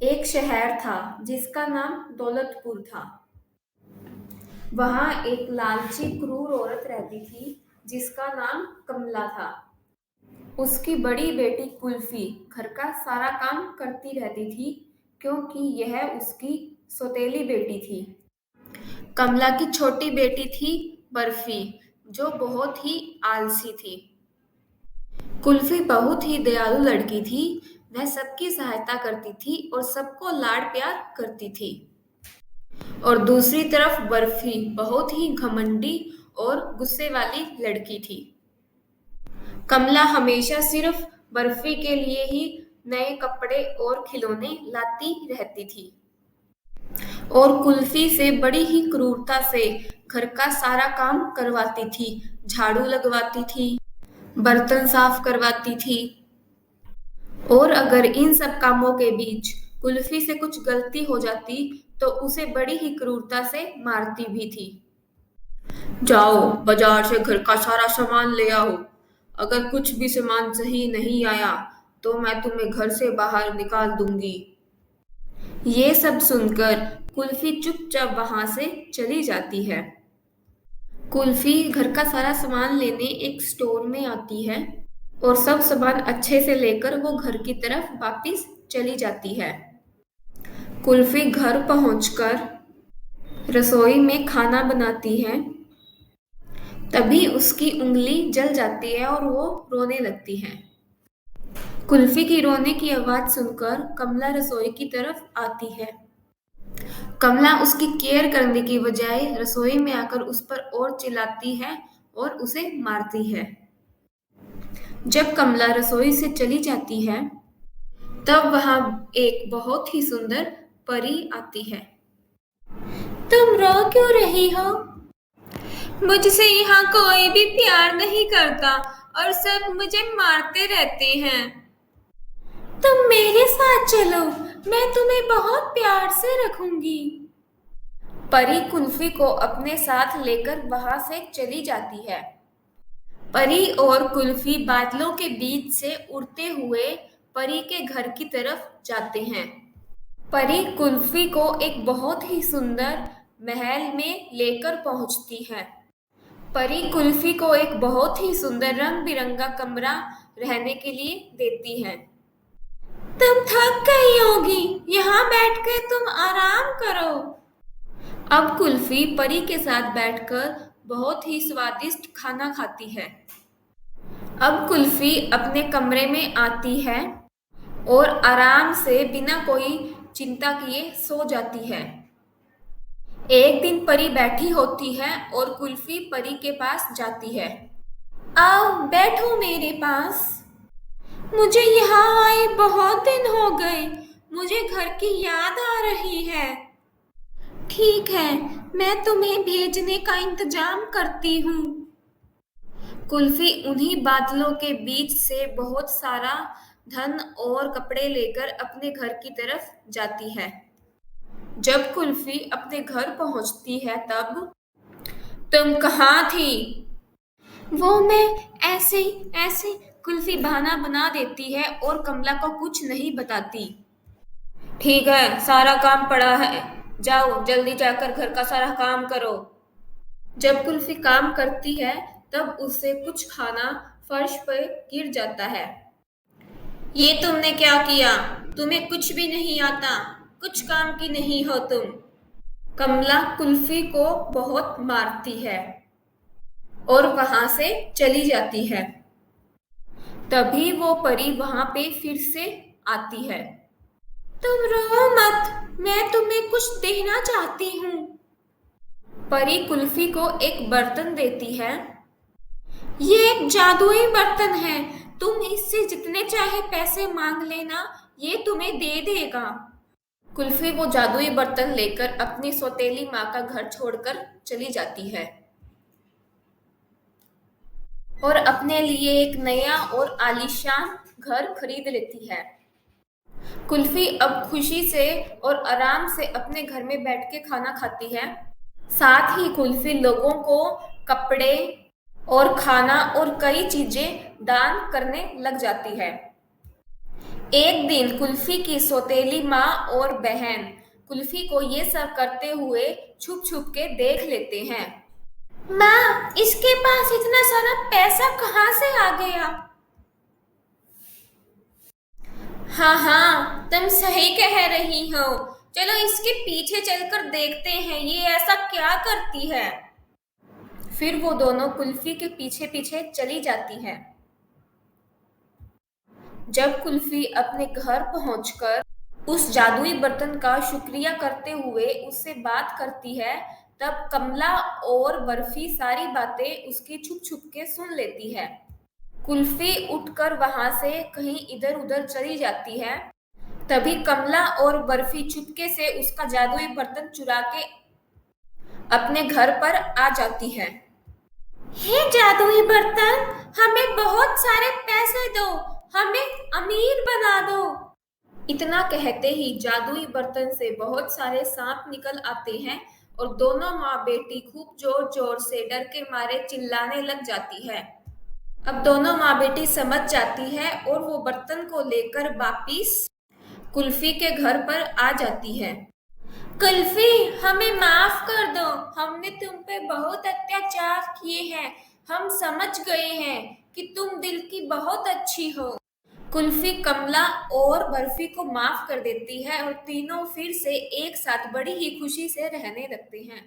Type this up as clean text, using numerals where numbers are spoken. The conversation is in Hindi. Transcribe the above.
एक शहर था जिसका नाम दौलतपुर था। वहां एक लालची क्रूर औरत रहती थी जिसका नाम कमला था। उसकी बड़ी बेटी कुल्फी घर का सारा काम करती रहती थी क्योंकि यह उसकी सौतेली बेटी थी। कमला की छोटी बेटी थी बर्फी, जो बहुत ही आलसी थी। कुल्फी बहुत ही दयालु लड़की थी। वह सबकी सहायता करती थी और सबको लाड़ प्यार करती थी। और दूसरी तरफ बर्फी बहुत ही घमंडी और गुस्से वाली लड़की थी। कमला हमेशा सिर्फ बर्फी के लिए ही नए कपड़े और खिलौने लाती रहती थी और कुल्फी से बड़ी ही क्रूरता से घर का सारा काम करवाती थी। झाड़ू लगवाती थी, बर्तन साफ करवाती थी और अगर इन सब कामों के बीच कुल्फी से कुछ गलती हो जाती तो उसे बड़ी ही क्रूरता से मारती भी थी। जाओ बाजार से घर का सारा सामान ले आओ। अगर कुछ भी सामान सही नहीं आया तो मैं तुम्हें घर से बाहर निकाल दूंगी। ये सब सुनकर कुल्फी चुपचाप वहां से चली जाती है। कुल्फी घर का सारा सामान लेने एक स्टोर में आती है और सब सामान अच्छे से लेकर वो घर की तरफ वापस चली जाती है। कुल्फी घर पहुंचकर रसोई में खाना बनाती है। तभी उसकी उंगली जल जाती है और वो रोने लगती है। कुल्फी की रोने की आवाज सुनकर कमला रसोई की तरफ आती है। कमला उसकी केयर करने की बजाय रसोई में आकर उस पर और चिल्लाती है और उसे मारती है। जब कमला रसोई से चली जाती है तब वहां एक बहुत ही सुंदर परी आती है। तुम रो क्यों रही हो? मुझसे यहाँ कोई भी प्यार नहीं करता और सब मुझे मारते रहते हैं। तुम मेरे साथ चलो, मैं तुम्हें बहुत प्यार से रखूंगी। परी कुल्फी को अपने साथ लेकर वहां से चली जाती है। परी और कुल्फी बादलों के बीच से उड़ते हुए परी के घर की तरफ जाते हैं। परी कुल्फी को एक बहुत ही सुंदर महल में लेकर पहुंचती है। परी कुल्फी को एक बहुत ही सुंदर रंग बिरंगा कमरा रहने के लिए देती है। तुम थक गई होगी, यहाँ बैठकर तुम आराम करो। अब कुल्फी परी के साथ बैठकर बहुत ही स्वादिष्ट खाना खाती है। अब कुल्फी अपने कमरे में आती है और आराम से बिना कोई चिंता किए सो जाती है। एक दिन परी बैठी होती है और कुल्फी परी के पास जाती है। आओ बैठो मेरे पास। मुझे यहाँ आए बहुत दिन हो गए, मुझे घर की याद आ रही है। ठीक है, मैं तुम्हें भेजने का इंतजाम करती हूँ। कुल्फी उन्हीं बादलों के बीच से बहुत सारा धन और कपड़े लेकर अपने घर की तरफ जाती है। जब कुल्फी अपने घर पहुंचती है तब तुम कहाँ थी? वो मैं ऐसे ऐसे कुल्फी बहाना बना देती है और कमला को कुछ नहीं बताती। ठीक है, सारा काम पड़ा है, जाओ जल्दी जाकर घर का सारा काम करो। जब कुल्फी काम करती है तब उससे कुछ खाना फर्श पर गिर जाता है। ये तुमने क्या किया? तुम्हें कुछ भी नहीं आता, कुछ काम की नहीं हो तुम। कमला कुल्फी को बहुत मारती है और वहां से चली जाती है। तभी वो परी वहां पे फिर से आती है। तुम रो मत, मैं तुम्हें कुछ देना चाहती हूँ। परी कुल्फी को एक बर्तन देती है। ये एक जादुई बर्तन है, तुम इससे जितने चाहे पैसे मांग लेना, ये तुम्हें दे देगा। कुल्फी वो जादुई बर्तन लेकर अपनी सौतेली माँ का घर छोड़कर चली जाती है और अपने लिए एक नया और आलीशान घर खरीद लेती है। कुल्फी अब खुशी से और आराम से अपने घर में बैठ के खाना खाती है। साथ ही कुल्फी लोगों को कपड़े और खाना और कई चीजें दान करने लग जाती है। एक दिन कुल्फी की सौतेली माँ और बहन कुल्फी को ये सब करते हुए छुप छुप के देख लेते हैं। माँ, इसके पास इतना सारा पैसा कहाँ से आ गया? हाँ हाँ, तुम सही कह रही हो। चलो इसके पीछे चलकर देखते हैं ये ऐसा क्या करती है। फिर वो दोनों कुल्फी के पीछे पीछे चली जाती हैं। जब कुल्फी अपने घर पहुंचकर उस जादुई बर्तन का शुक्रिया करते हुए उससे बात करती है, तब कमला और बर्फी सारी बातें उसकी छुप छुप के सुन लेती है। कुल्फी उठकर वहां से कहीं इधर उधर चली जाती है। तभी कमला और बर्फी चुपके से उसका जादुई बर्तन चुरा के अपने घर पर आ जाती है। हे जादुई बर्तन, हमें बहुत सारे पैसे दो, हमें अमीर बना दो। इतना कहते ही जादुई बर्तन से बहुत सारे सांप निकल आते हैं और दोनों माँ बेटी खूब जोर जोर से डर के मारे चिल्लाने लग जाती है। अब दोनों माँ बेटी समझ जाती है और वो बर्तन को लेकर वापिस कुल्फी के घर पर आ जाती है। कुल्फी, हमें माफ कर दो, हमने तुम पे बहुत अत्याचार किए हैं। हम समझ गए हैं कि तुम दिल की बहुत अच्छी हो। कुल्फी कमला और बर्फी को माफ कर देती है और तीनों फिर से एक साथ बड़ी ही खुशी से रहने लगते हैं।